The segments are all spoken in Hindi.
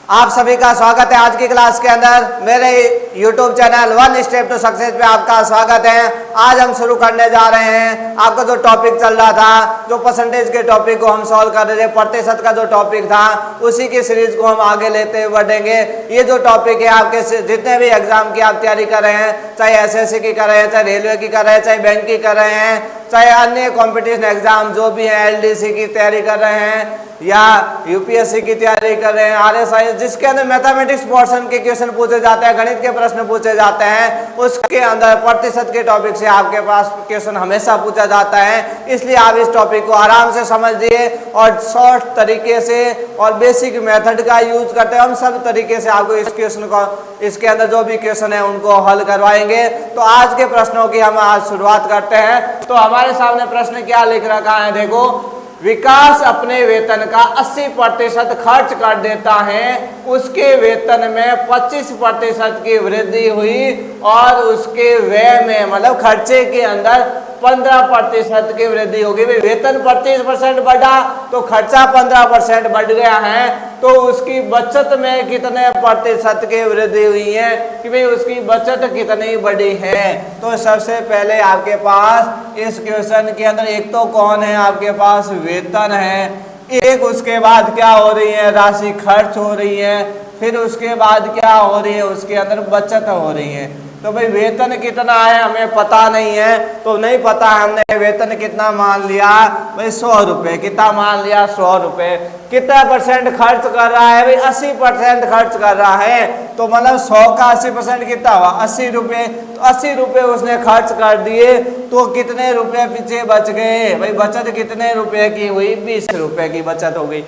आप सभी का स्वागत है आज की क्लास के अंदर। मेरे YouTube channel one step to success पे आपका स्वागत है। आज हम शुरू करने जा रहे हैं। आपका जो टॉपिक चल रहा था, जो परसेंटेज के टॉपिक को हम सॉल्व कर रहे थे, प्रतिशत का जो टॉपिक था, उसी की सीरीज को हम आगे लेते हुए बढ़ेंगे। ये जो टॉपिक है, आपके जितने भी एग्जाम की आप तैयारी कर रहे हैं, चाहे SSC की कर रहे हैं, चाहे रेलवे की कर रहे हैं, चाहे बैंक की कर रहे हैं, चाहे अन्य कॉम्पिटिशन एग्जाम जो भी है, LDC की तैयारी कर रहे हैं या UPSC की तैयारी कर रहे हैं, RSI जिसके अंदर मैथमेटिक्स पोर्शन के क्वेश्चन पूछे जाते हैं, गणित के प्रश्न पूछे जाते हैं, उसके अंदर प्रतिशत के टॉपिक से आपके पास क्वेश्चन हमेशा पूछा जाता है। इसलिए आप इस टॉपिक को आराम से समझिए और शॉर्ट तरीके से और बेसिक मेथड का यूज करते हैं। हम सब तरीके से आपको इस क्वेश्चन को, इसके अंदर जो भी क्वेश्चन है उनको हल करवाएंगे। तो आज के प्रश्नों की हम आज शुरुआत करते हैं। तो हमारे सामने प्रश्न क्या लिख रखा है, देखो। विकास अपने वेतन का 80% खर्च कर देता है, उसके वेतन में 25% की वृद्धि हुई और उसके व्यय में मतलब खर्चे के अंदर 15% की वृद्धि होगी। भाई वेतन 25% बढ़ा तो खर्चा 15% बढ़ गया है, तो उसकी बचत में कितने प्रतिशत की वृद्धि हुई है कि भाई उसकी बचत कितनी बढ़ी है। तो सबसे पहले आपके पास इस क्वेश्चन के अंदर एक तो कौन है, आपके पास वेतन है, एक उसके बाद क्या हो रही है, राशि खर्च हो रही है, फिर उसके बाद क्या हो रही है, उसके अंदर बचत हो रही है। तो भाई वेतन कितना है हमें पता नहीं है, तो नहीं पता है, हमने वेतन कितना मान लिया भाई 100 रुपये। कितना मान लिया, 100 रुपये। कितना परसेंट खर्च कर रहा है भाई, 80% खर्च कर रहा है। तो मतलब 100 का 80% कितना हुआ, 80 रुपये। तो 80 रुपये उसने खर्च कर दिए, तो कितने रुपये पीछे बच गए भाई, बचत कितने रुपये की हुई, 20 रुपये की बचत हो गई।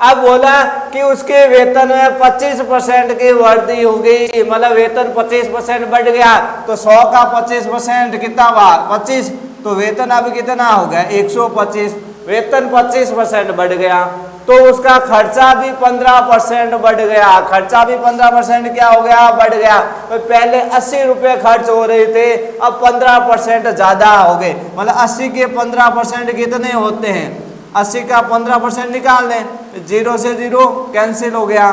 अब बोला कि उसके वेतन में 25% की वृद्धि हो गई, मतलब वेतन 25% बढ़ गया, तो 100 का 25% कितना हुआ, 25। तो वेतन अब कितना हो गया, 125। वेतन 25% बढ़ गया, तो उसका खर्चा भी 15% बढ़ गया। खर्चा भी 15% क्या हो गया, बढ़ गया। तो पहले 80 रुपये खर्च हो रहे थे, अब 15% ज्यादा हो गए। मतलब 80 के 15% कितने होते हैं, 80 का 15% निकाल दें, 0 से 0 कैंसिल हो गया।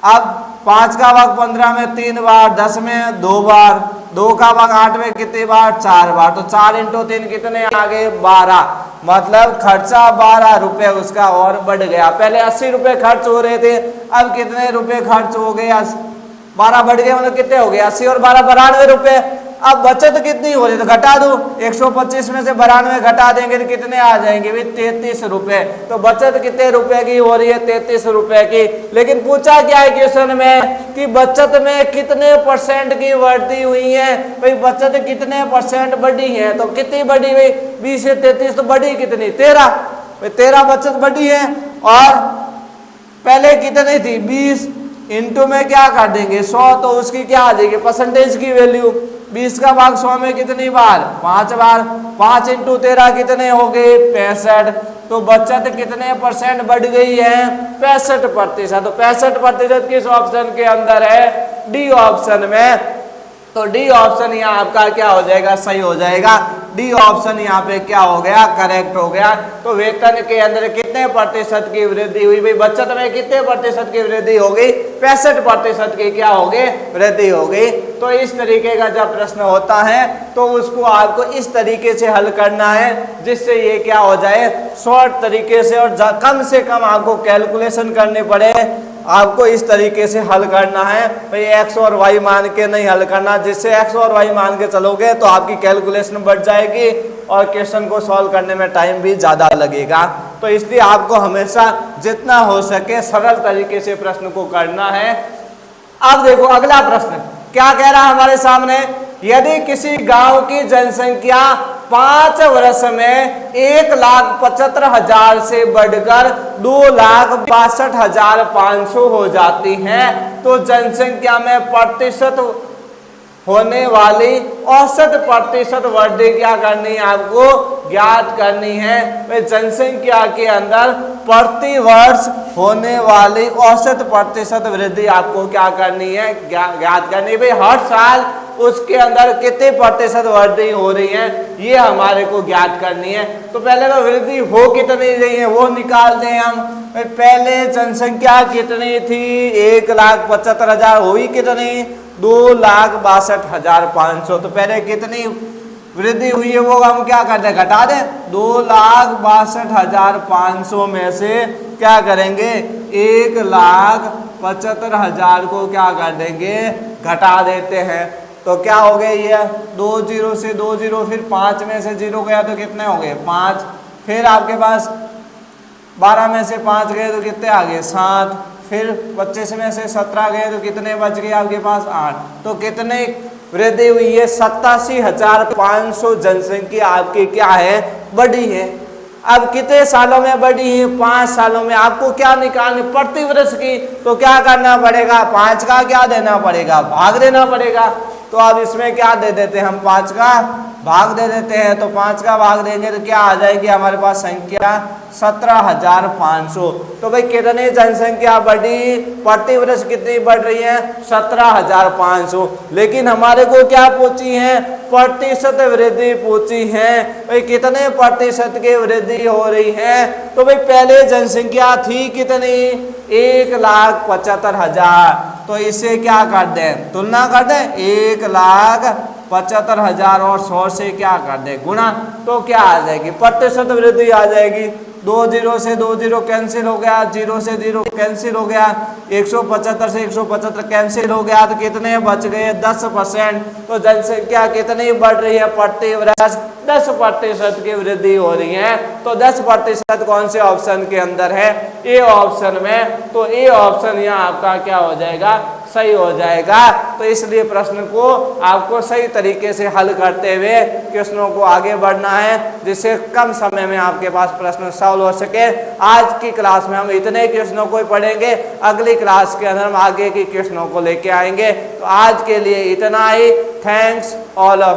अब 5 का भाग 15 में 3 बार, 10 में 2 बार, 2 का भाग 8 में कितने बार, 4 बार। तो 4 × 3 कितने आ गए, 12। मतलब खर्चा 12 रुपये उसका और बढ़ गया। पहले 80 रुपये खर्च हो रहे थे, अब कितने रुपये खर्च हो गए, 12 बढ़ गए। मतलब कितने हो गए, 80 और 12 92 रुपये। अब बचत कितनी हो रही, तो घटा दो, 125 में से 92 घटा देंगे तो कितने आ जाएंगे भाई, 33 रुपये। तो बचत कितने रुपए की हो रही है, 33 रुपए की। लेकिन पूछा क्या है क्वेश्चन में कि बचत में कितने % की वृद्धि हुई है, भाई बचत कितने % बढ़ी है। तो कितनी बढ़ी भाई, 20 से 33 तो बढ़ी कितनी, 13। भाई 13 बचत बढ़ी है। और पहले कितनी थी, 20 इंटू में क्या कर देंगे, 100। तो उसकी क्या आ जाएगी, परसेंटेज की वैल्यू। 20 का भाग 100 में कितनी बार, 5 बार। 5 × 13 कितने हो गए, 65। तो बचत कितने % बढ़ गई है, 65%। तो 65% किस ऑप्शन के अंदर है, डी ऑप्शन में। तो डी ऑप्शन यहाँ आपका क्या हो जाएगा, सही हो जाएगा। डी ऑप्शन यहाँ पे क्या हो गया, करेक्ट हो गया। तो वेतन के अंदर कितने % की वृद्धि हुई भाई, बचत में कितने % की वृद्धि हो गई, 65% की क्या हो गई, वृद्धि हो गई। तो इस तरीके का जब प्रश्न होता है तो उसको आपको इस तरीके से हल करना है, जिससे ये क्या हो जाए, शॉर्ट तरीके से और कम से कम आपको कैलकुलेशन करनी पड़े। आपको इस तरीके से हल करना है भाई, x और y मान के नहीं हल करना। जिससे x और y मान के चलोगे तो आपकी कैलकुलेशन बढ़ जाएगी और क्वेश्चन को सॉल्व करने में टाइम भी ज़्यादा लगेगा। तो इसलिए आपको हमेशा जितना हो सके सरल तरीके से प्रश्न को करना है। अब देखो अगला प्रश्न क्या कह रहा है हमारे सामने, यदि किसी गांव की जनसंख्या 5 वर्ष में 1,75,000 से बढ़कर 2,62,500 हो जाती है, तो जनसंख्या में प्रतिशत होने वाली औसत प्रतिशत वृद्धि क्या करनी है, आपको ज्ञात करनी है। जनसंख्या के अंदर प्रति वर्ष होने वाली औसत प्रतिशत वृद्धि आपको क्या करनी है, ज्ञात करनी है। भाई हर साल उसके अंदर कितने प्रतिशत वृद्धि हो रही है, ये हमारे को ज्ञात करनी है। तो पहले तो वृद्धि हो कितनी रही है वो निकाल दें हम। पहले जनसंख्या कितनी थी, 1,75,000, हुई कितनी, 2,62,500। तो पहले कितनी वृद्धि हुई है वो हम क्या करते हैं, घटा दें। 2,62,500 में से क्या करेंगे, 1,75,000 को क्या कर देंगे, घटा देते हैं। तो क्या हो गए, ये 2 0 से 2 0, फिर 5 में से 0 गया तो कितने हो गए, 5। फिर आपके पास 12 में से 5 गए तो कितने आ गए, 7। फिर 25 में से 17 गए तो कितने बच गए आपके पास, 8। तो कितने वृद्धि हुई है, 87,500 जनसंख्या आपकी क्या है, बढ़ी है। अब कितने सालों में बढ़ी है, 5 सालों में। आपको क्या निकालनी, प्रति वर्ष की, तो क्या करना पड़ेगा, 5 का क्या देना पड़ेगा, भाग देना पड़ेगा। तो अब इसमें क्या दे देते हैं हम, 5 का भाग दे देते हैं। तो 5 का भाग देंगे तो क्या आ जाएगी हमारे पास संख्या, 17,500। तो भाई कितनी जनसंख्या बढ़ी, प्रति वर्ष कितनी बढ़ रही है, 17,500। लेकिन हमारे को क्या पूछी है, प्रतिशत वृद्धि पूछी है। भाई कितने प्रतिशत की वृद्धि हो रही है, तो भाई पहले जनसंख्या थी कितनी, 1,75,000। तो इसे क्या कर दें, तुलना कर दें, 1,75,000 और 100 से क्या कर दें, गुणा। तो क्या आ जाएगी, प्रतिशत वृद्धि आ जाएगी। 2 0 से 2 0 कैंसिल हो गया, 0 से 0 कैंसिल हो गया, 175 से 175 कैंसिल हो गया, तो कितने बच गए, 10%। तो जनसंख्या कितनी बढ़ रही है, प्रति वर्ष 10% की वृद्धि हो रही है। तो 10% कौन से ऑप्शन के अंदर है, ए ऑप्शन में। तो ए ऑप्शन यहाँ आपका क्या हो जाएगा, सही हो जाएगा। तो इसलिए प्रश्न को आपको सही तरीके से हल करते हुए क्वेश्चनों को आगे बढ़ना है, जिससे कम समय में आपके पास प्रश्न सॉल्व हो सके। आज की क्लास में हम इतने क्वेश्चनों को ही पढ़ेंगे, अगली क्लास के अंदर हम आगे की क्वेश्चनों को लेके आएंगे। तो आज के लिए इतना ही। Thanks all of